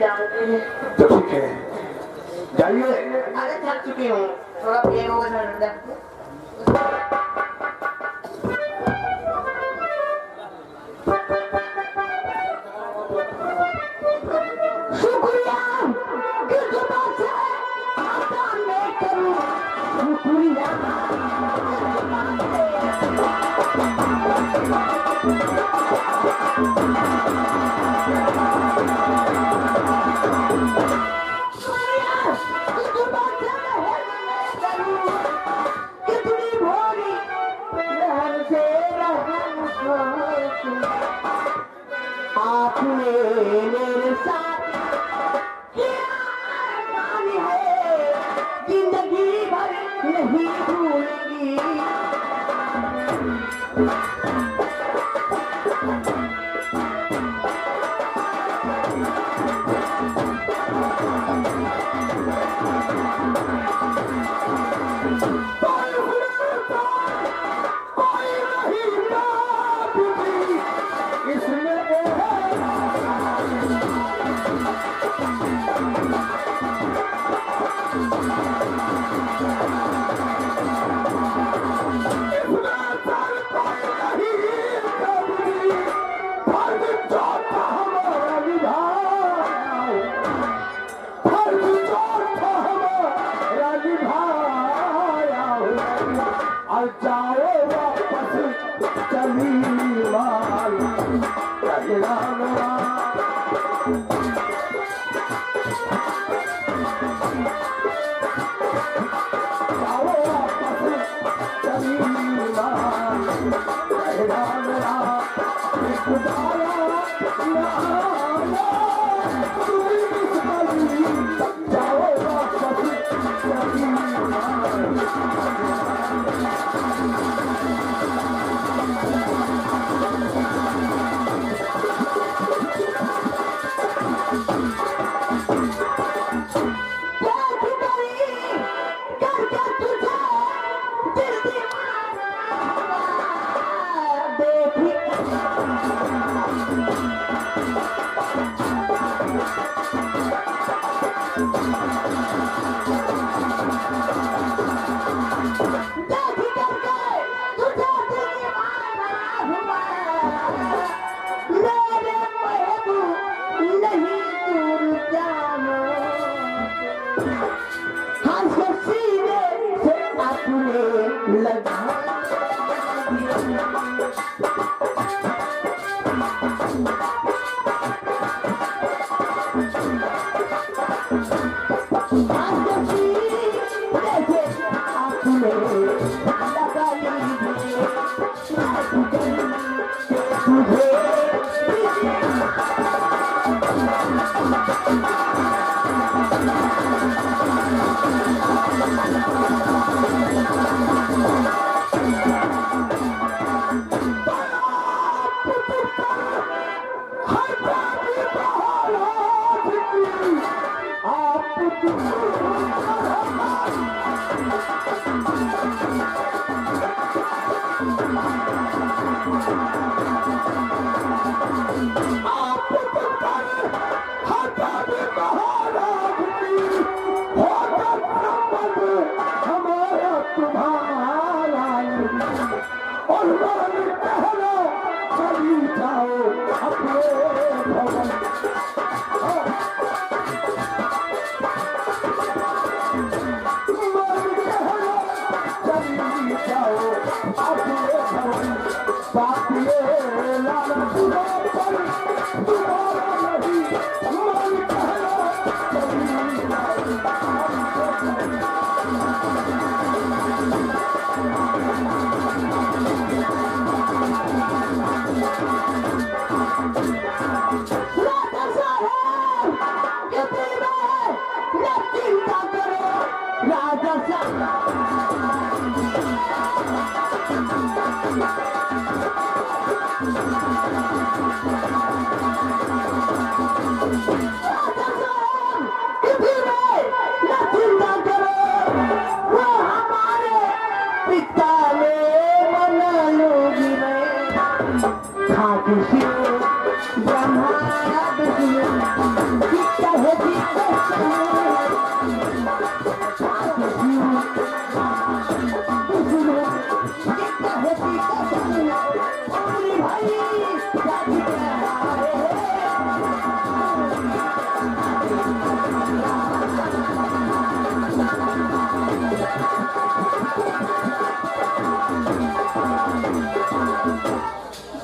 जाऊंगी। तो ठीक है, जाइए। अरे थक चुकी हूँ, थोड़ा प्रेम होगा सर। शुक्रिया किस बात से आता मैं करूँ शुक्रिया आपने मेरे साथ किया अरमान है, जिंदगी भर नहीं भूलूंगी। जाओ वापस चली माल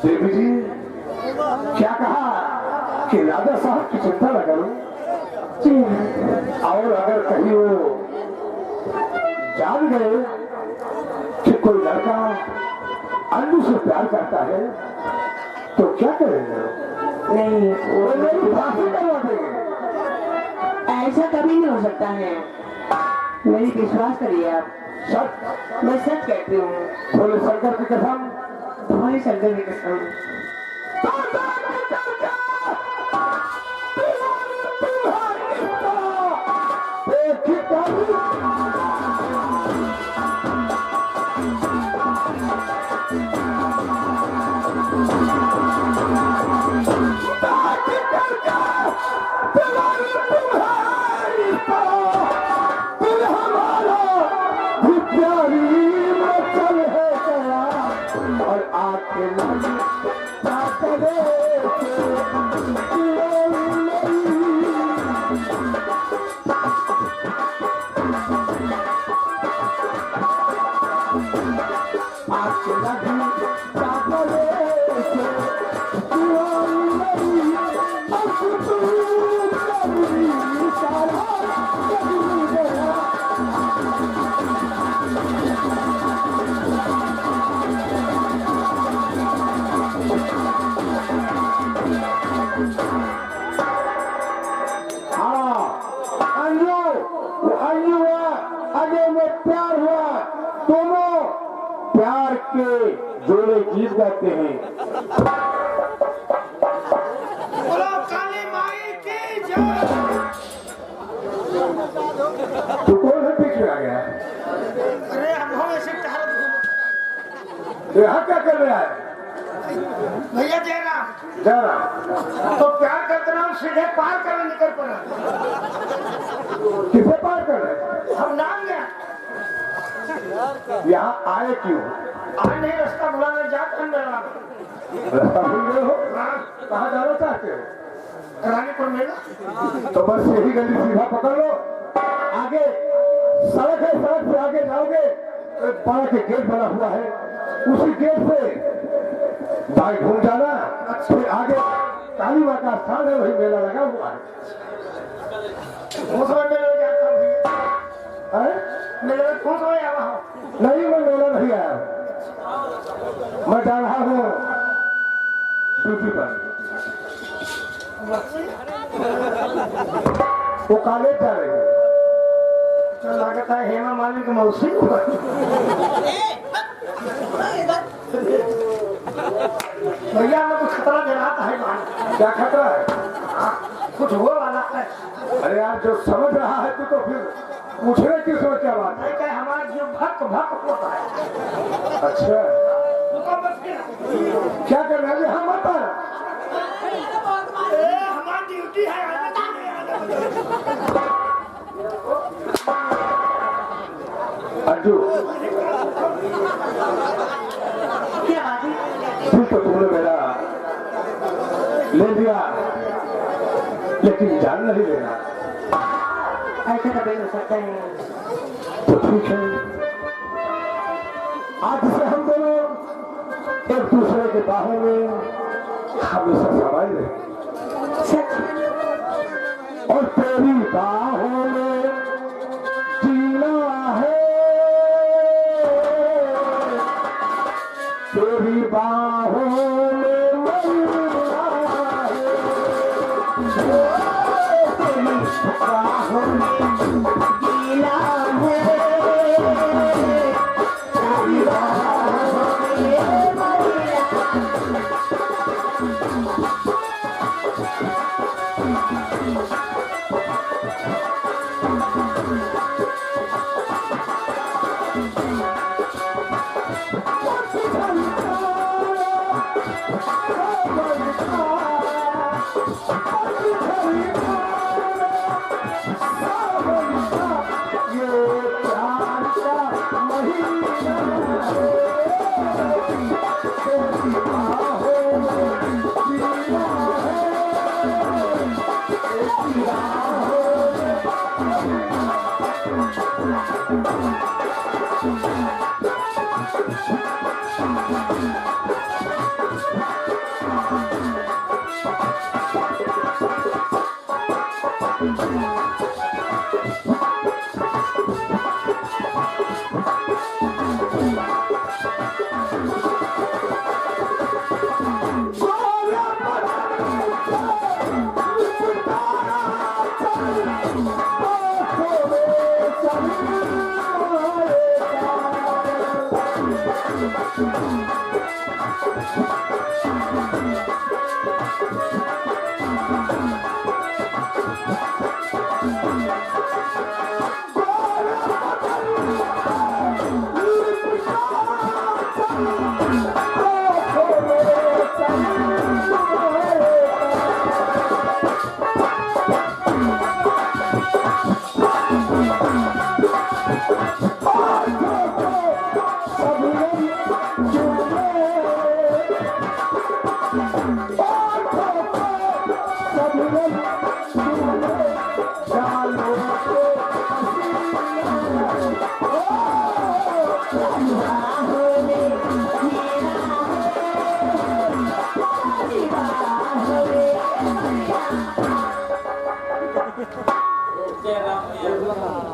देवी जी क्या कहा कि राजा साहब की चिंता न करो और अगर कहीं वो जान गए कि कोई लड़का अन्नू से प्यार करता है तो क्या करेंगे? नहीं, वो मेरी फांसी करवा देंगे। ऐसा कभी नहीं हो सकता है। मेरी विश्वास करिए आप। सच मैं सच कहती हूँ। बोले शंकर की कसम। तुम्हारी शंकर की कसम। प्यार के जोड़े गीत गाते हैं। बोलो काली माई की जय। तो कौन है पीछे आ गया? अरे हम हो ऐसे टहल यहाँ क्या कर रहा है? भैया जयराम जा रहा तो प्यार करते ना सीधे पार करने निकल पड़ा। किसे पार कर रहे? हम नाम गया यहाँ आए क्यों? आज नहीं रास्ता बुलाने जाते हैं मेरा रास्ता भूल गए हो? कहाँ जाना चाहते हो? रानीपुर मेला। तो बस यही गली सीधा पकड़ लो। आगे सड़क है, सड़क से आगे जाओगे तो एक बड़ा के गेट बना हुआ है, उसी गेट से दाएं घूम जाना। फिर आगे काली माँ का स्थान है, वही मेला लगा हुआ है। कौन सा मेले जाता हूँ हैं? मेले में कौन सा आया वहाँ नहीं, मैं मेला नहीं आया, मैं जा रहा हूँ ड्यूटी पर। वो कॉलेज जा रही है। तो लागत है हेमा मालिनी की मौसी। भैया हमें कुछ खतरा जनाता है वहाँ। क्या खतरा है? कुछ हुआ वाला है। अरे यार, जो समझ रहा है तू तो फिर पूछने की सोच क्या बात है? नहीं कहे हमारा जीव भक भक होता है। अच्छा, रुको बस के। क्या कर रहे हैं? हम बता हमारी ड्यूटी है अर्जु, क्या बात है? फिर तो तुमने मेरा ले लिया, लेकिन जान नहीं लेना। ऐसा कभी हो सकता है? तो ठीक है, आज से हम दोनों एक दूसरे के बाहों में हमेशा समाये रहेंगे। सच? और तेरी बाहों में जीना है, तेरी बाहों में मरना है, तेरी बाहों में गीला है, तेरी बाहों में मरना।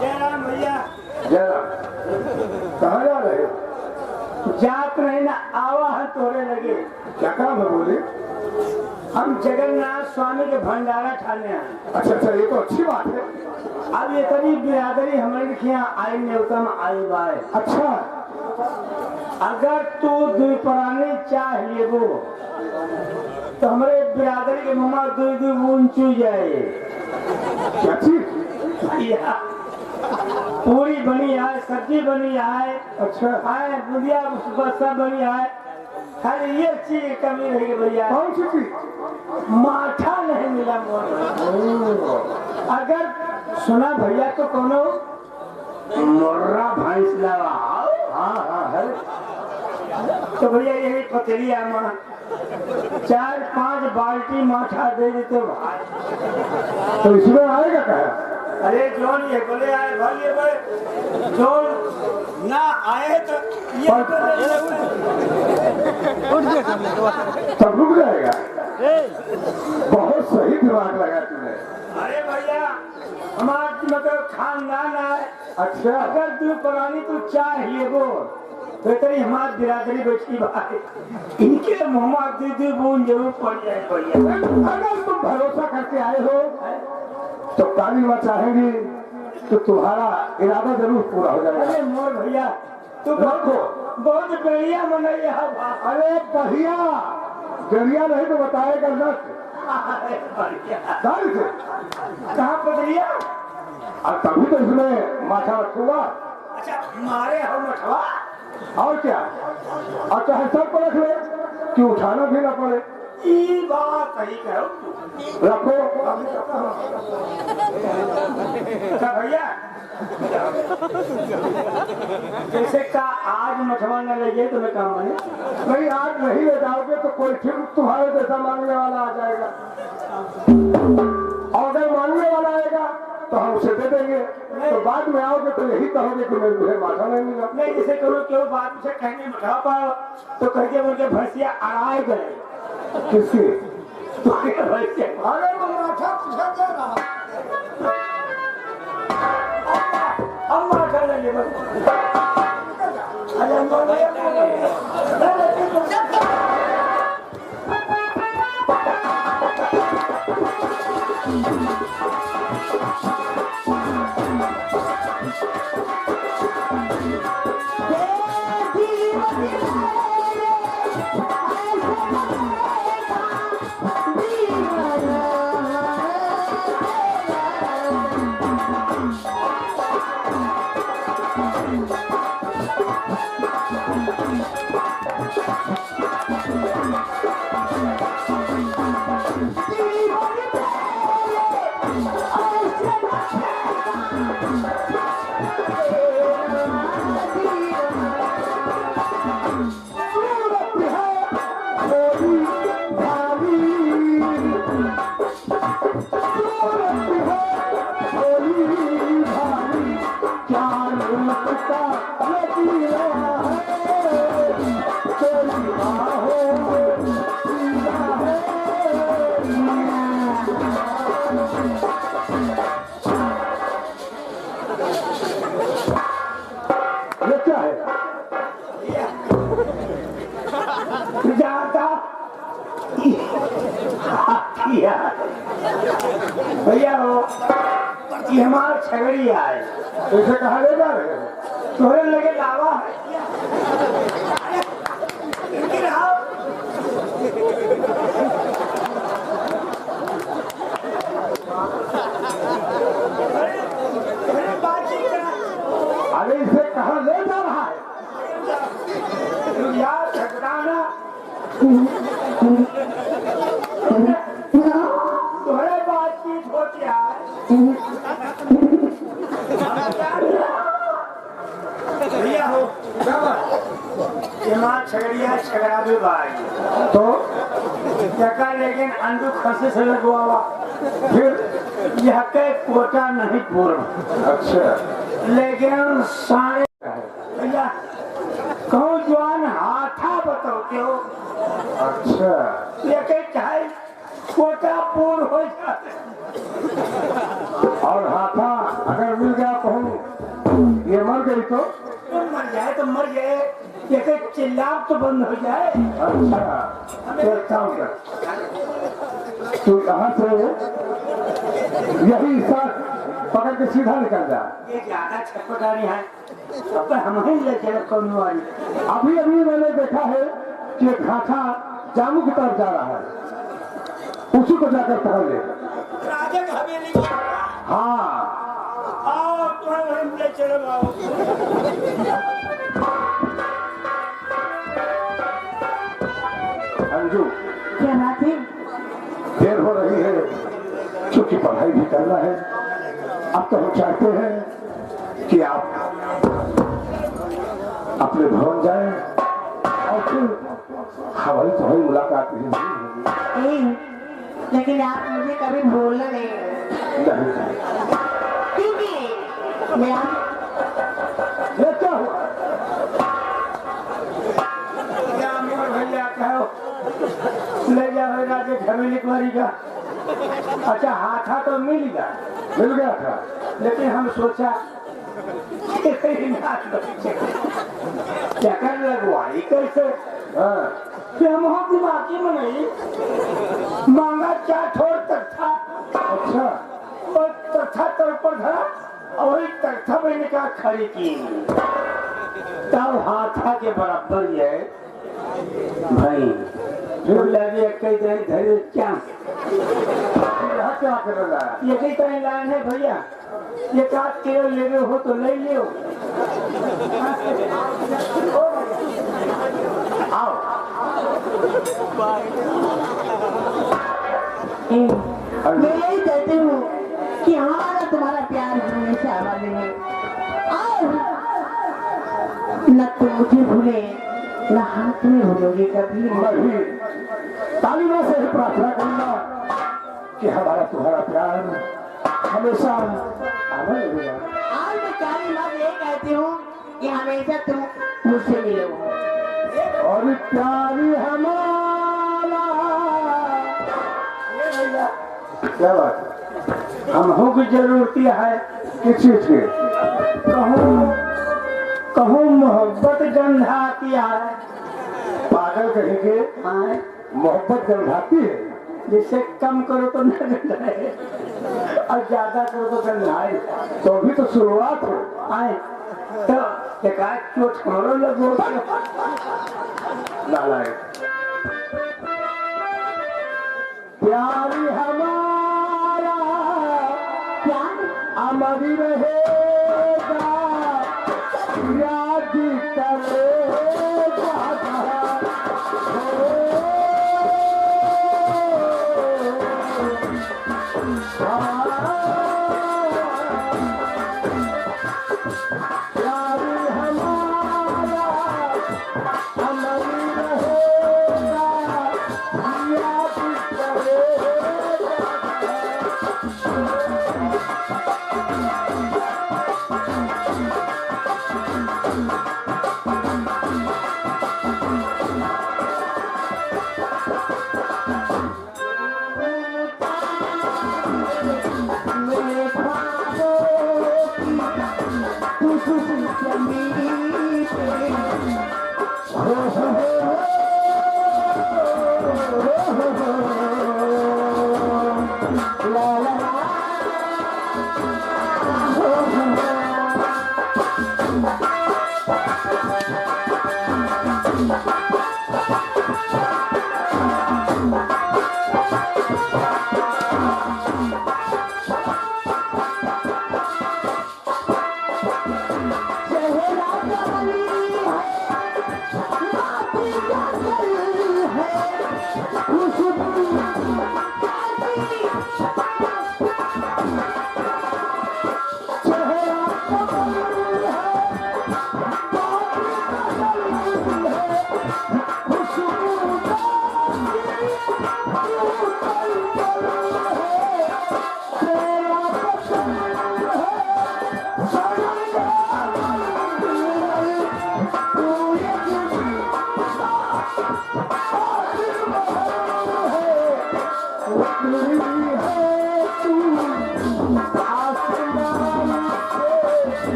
जयराम भैया जरा कहाँ जा रहे हो? जात नहीं ना आवा है तोरे लगे। क्या काम है बोले? हम जगन्नाथ स्वामी के भंडारा ठाने आए। अच्छा अच्छा, ये तो अच्छी बात है। अब ये तभी बिरादरी हमारे के यहाँ आई न्यूतम आई बाय। अच्छा, अगर तू दुई पुराने चाह लेबो तो हमारे बिरादरी के मुँह दुई दुई बूंद चू जाए। क्या चीज? भैया पूरी बनी है, सब्जी बनी है, अच्छा, आए बुढ़िया बस्ता बनी है, खाली ये चीज की कमी रहेगी भैया। कौन सी चीज? माठा नहीं मिला मोर। अगर सुना भैया तो कोनो मुर्रा भैंस लगा। हाँ हाँ है। तो भैया यही पतलिया माँ 4-5 बाल्टी माठा दे देते भाई। तो इसमें आएगा क्या? अरे जोन ये बोले आए भाई, ये बोले जोन ना आए तो ये तब रुक जाएगा। बहुत सही दिमाग लगा तूने। अरे भैया हमारा मतलब खानदान है। अच्छा, अगर तू पुरानी तू चाहिए वो बेहतरी हमारी बिरादरी बैठी भाई, इनके मुँह दीदी बूंद जरूर पड़ जाए भैया। अगर तुम भरोसा करके आए हो तो काली माँ चाहेंगी तो तुम्हारा इरादा जरूर पूरा हो जाएगा। अरे मोर भैया तू बहुत बढ़िया मनैया। अरे बढ़िया, जरिया नहीं तो बताएगा नट। दाल से कहाँ पतलिया? और तभी तो इसमें माथा रखूंगा। अच्छा मारे हो मठवा। और क्या, और चाहे सब पर रख ले कि उठाना भी ना पड़े। ये बात सही कहो रखो। अच्छा भैया जैसे का आज मठवा न लगे तो मैं काम बने। नहीं, आज नहीं ले जाओगे तो कोई फिर तुम्हारे जैसा मांगने वाला आ जाएगा, और अगर मांगने वाला आएगा तो हम उसे दे देंगे। तो बाद में आओगे तो यही कहोगे कि मुझे माथा नहीं मिला। नहीं जैसे करो क्यों बात से कहने मठवा पाओ तो कह मुझे भैंसिया आड़ाए गए। किसकी? तुम्हारे भैंसिया। अरे वो माथा पूछा दे रहा। हम माठा लेंगे बस। अरे भारी ये हमारा छगड़िया है। इसे कहा ले जा रहे हैं? तोरे लगे लावा है इनकी रहा। अरे बातचीत करा। अरे इसे कहा ले जा रहा है? तू यार झगड़ाना तोरे बातचीत होती है। भैया हो माँ छगड़िया छगड़ा भी भाई तो टका लेकिन अंडू खसे से लगवा फिर यह के कोटा नहीं पूर्ण अच्छा लेकिन साढ़े भैया कहूँ जवान हाथा बताओते हो अच्छा ये के चाहे कोटा पूर्ण हो जाए। और हाथा अगर मिल गया कहूँ ये मर गई तो मर जाए तो मर जाए ये के चिल्लाप तो बंद हो जाए। अच्छा तो एक काम कर तू यहाँ से यही साथ पकड़ के सीधा निकल जा। ये ज्यादा छटपटानी है अब तो हम ही ले चले कौन वाली। अभी अभी मैंने देखा है कि एक हाथा जामू की तरफ जा रहा है उसी को जाकर पकड़ ले। राजा की हवेली हाँ आओ तुम्हें हम ले चले आओ। अंजू क्या बात है? देर हो रही है क्योंकि पढ़ाई भी करना है। अब तो हम चाहते हैं कि आप अपने भवन जाएं और फिर हमारी तुम्हारी मुलाकात भी नहीं ए, लेकिन आप मुझे कभी भूलना नहीं नहीं। क्योंकि मैं ये क्या हुआ? क्या मोर भैया कहो ले जाओ राजा की हवेली कुमारी का। अच्छा हाथा तो मिल गया मिल गया था लेकिन हम सोचा चक्कर लगवाई कैसे हाँ फिर हम वहाँ दिमागी में नहीं मांगा क्या ठोर तक था अच्छा और तथा तर पर धरा और वही तख्ता में निकाल खड़ी की तब हाथा के बराबर ये भाई फिर लगे कई दिन धैर्य क्या यहाँ क्या कर रहा है? ये कई तरह लाइन है भैया ये काट किलो ले रहे हो तो ले लियो। आओ मैं यही कहती हूँ कि हमारा तुम्हारा प्यार हमेशा हमारे है और न तुम मुझे भूले न हम तुम्हें भूलोगे कभी मैं भी तालीमों से ही प्रार्थना करूंगा कि हमारा तुम्हारा प्यार हमेशा अमर रहेगा। आज मैं प्यारी बात ये कहती हूँ कि हमेशा तुम मुझसे मिलो और प्यारी हमारा ये भैया क्या बात है? हमको की जरूरत है किस चीज की? कहूँ कहूँ मोहब्बत गंधाती है पागल कहेंगे हाँ, मोहब्बत गंधाती है। जिससे कम करो तो न गंधाए और ज्यादा करो तो गंधाए। तो अभी तो शुरुआत है। आए तो एक आध चोट हमरो लगो नालायक प्यारी हमारा प्यार अमर रहेगा याद करेगा प्यारी हमारा अमर रहेगा याद करेगा।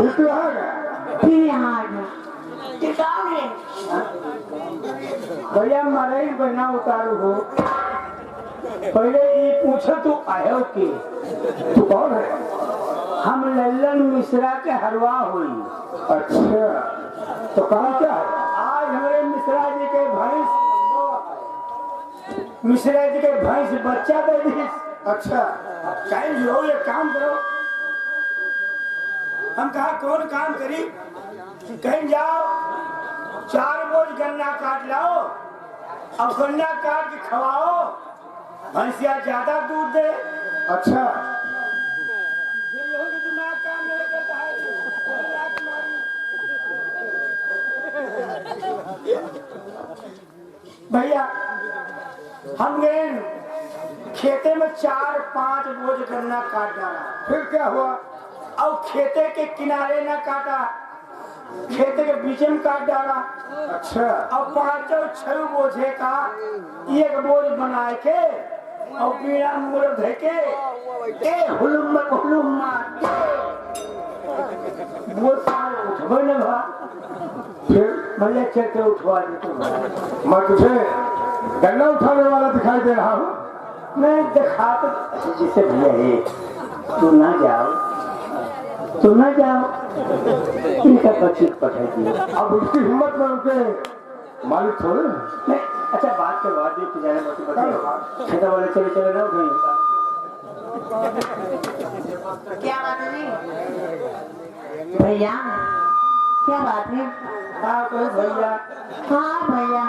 फिर यहाँ आ गया टिकाऊ है भैया मारे ही बना उतारू हो पहले ये पूछो तू आयो के तू कौन है? हम लल्लन मिश्रा के हरवा हुई अच्छा, तो काम क्या है? आज हमारे मिश्रा जी के भैंस बच्चा दे दी। अच्छा, कहीं जो ये काम करो हम कहा कौन काम करी कहीं जाओ 4 बोझ गन्ना काट लाओ अब गन्ना काट के खवाओ भैंसिया ज्यादा दूध दे। अच्छा, दिमाग काम नहीं करता है भैया हम गए खेते में 4-5 बोझ गन्ना काट डाला फिर क्या हुआ? और खेते के किनारे न काटा खेते के बीच में काट डाला अच्छा, और 5-6 बोझे का एक बोझ बना के और पीड़ा मुड़ धे के हुलुम्मा वो साल उठबे न भा फिर भैया चल के उठवा दे तो मैं तुझे गन्ना उठाने वाला दिखाई दे रहा हूँ। मैं दिखा तो जिसे भैया है तू ना जाओ इनका बच्ची पठाई दिए अब उसकी हिम्मत में उनके मालिक थोड़े हैं। नहीं अच्छा बात के बाद भी जाने बताओ खेता वाले चले चले ना कहीं क्या बात है जी? भैया क्या बात है? हाँ कोई भैया हाँ भैया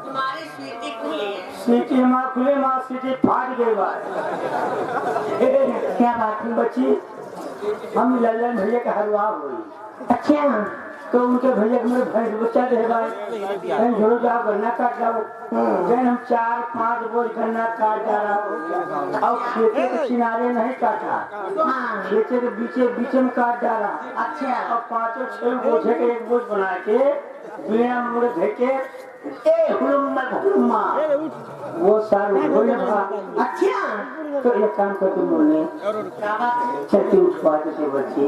तुम्हारी स्वीटी खुली है सीटी माँ खुले माँ सीटी फाट गई बात क्या बात है? बच्ची हम लल्लन भैया का हरवा हुई अच्छा तो उनके भैया को मेरे भैंस बच्चा दे कहीं झोड़ो जाओ गन्ना काट लाओ जैन हम 4-5 बोझ गन्ना काट डाला और खेते के किनारे नहीं काटा हाँ खेते के बीच में काट डाला अच्छा और 5-6 बोझे के एक बोझ बना के बिना मुड़ धे के हुलुम्मा वो साल हो था। अच्छा तो एक काम करते बोलने क्या बात है? छत्ती उठवा देते बच्चे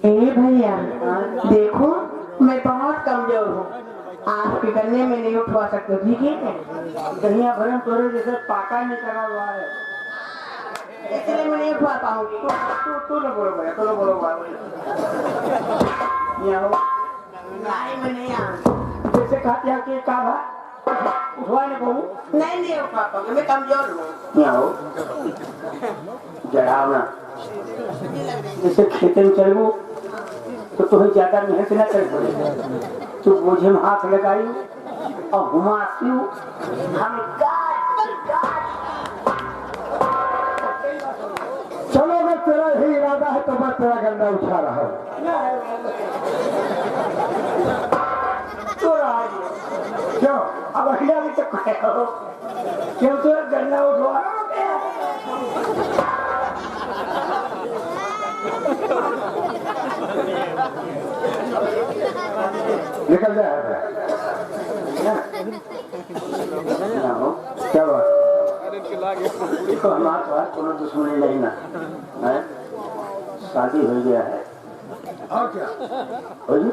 ए भैया देखो मैं बहुत कमजोर हूँ आपके गन्ने में नहीं उठवा सकते ठीक है दहिया भरम तोरे जैसे पाका नहीं करा हुआ है इसलिए मैं नहीं उठवा पाऊंगी तू ना बोलो भैया तू ना बोलो यहाँ नहीं मैं नहीं आऊंगी जैसे खाते हैं कि का उठवा नहीं कहूँ नहीं उठवा पाऊंगी मैं कमजोर हूँ यहाँ हो जड़ावना जैसे खेते में चलू तो तुम्हें ज्यादा मेहनत न कर पड़े तो बोझे में हाथ लगाई और घुमाती हूँ हम चलो अगर तेरा ही इरादा है तो मैं तेरा गन्ना उठा रहा हूँ। तो क्यों? अब अहिया भी तो कहो क्यों तो गन्ना उठवा निकल जाए क्या बात देखो हमारे पास कोनो दुश्मनी नहीं ना है शादी हो गया है और क्या? हो जी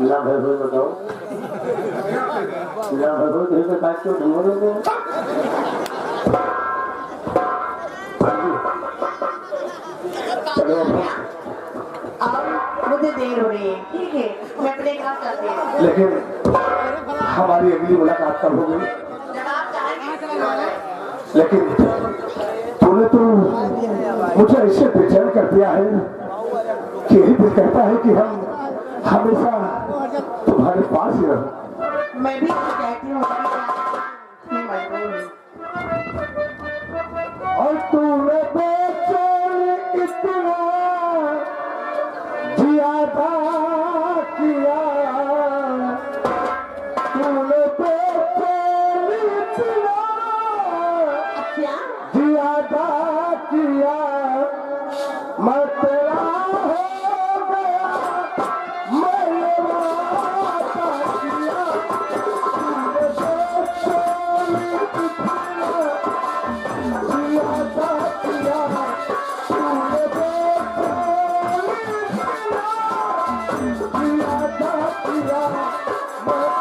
ना भाई भाई बताओ ना भाई भाई कहीं पे काट क्यों ढूंढोगे चलो और मुझे देर हो रही है ठीक है मैं अपने घर चलती हूँ लेकिन हमारी अगली मुलाकात कब होगी? लेकिन तूने तो मुझे ऐसे बेचैन कर दिया है कि यही दिल कहता है कि हम हमेशा तुम्हारे पास ही रहो। मैं भी तो कहती हूँ मैं मजबूर हूँ। और तूने बेचैन इतना ज्यादा किया, तूने बेचैन इतना क्या ज्यादा किया, मैं तेरा हो गया, मैंने वादा किया, तूने बेचैन इतना ज्यादा किया, तूने बेचैन इतना ज्यादा किया, मैं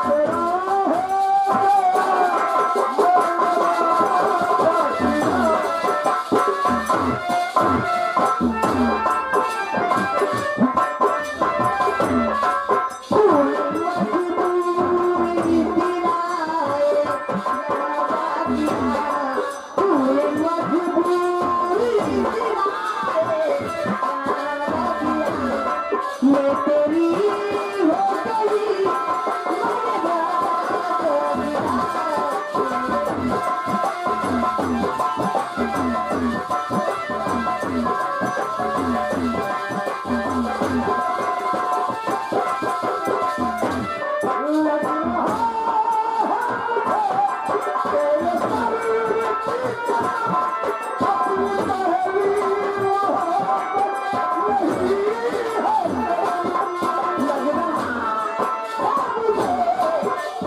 तेरा हो मैं तेरी हो गई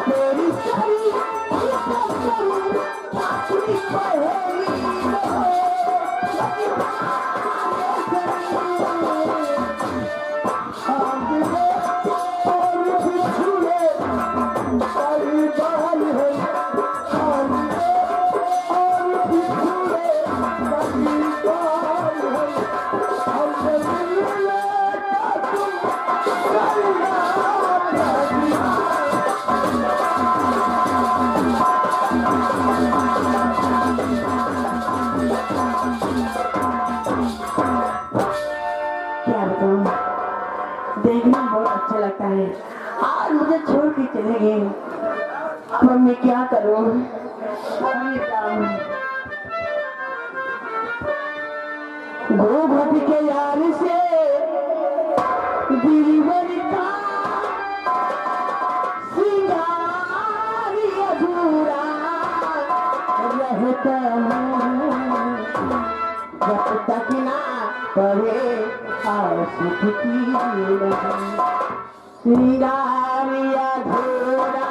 तेरी सारी क्या बताऊं, देखना बहुत अच्छा लगता है। आज मुझे छोड़ के चले गए, अब मैं क्या करूं? अरे राम। गोभट के यार से गिरिवर का सिंगार अधूरा रहता हूँ, जब तक ना पड़े आशिक की नहीं सिंगार अधूरा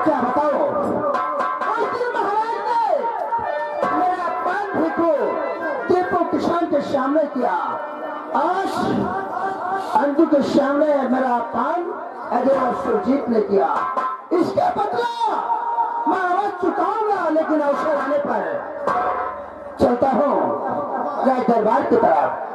क्या बताओ, उस दिन महाराज ने मेरा पंथ को टीपू किसान के सामने किया, आज अंजू के सामने मेरा पान अजय सुरजीत ने किया। इसके बदला मैं आवाज चुकाऊंगा, लेकिन अवसर आने पर चलता हूँ राज दरबार की तरफ।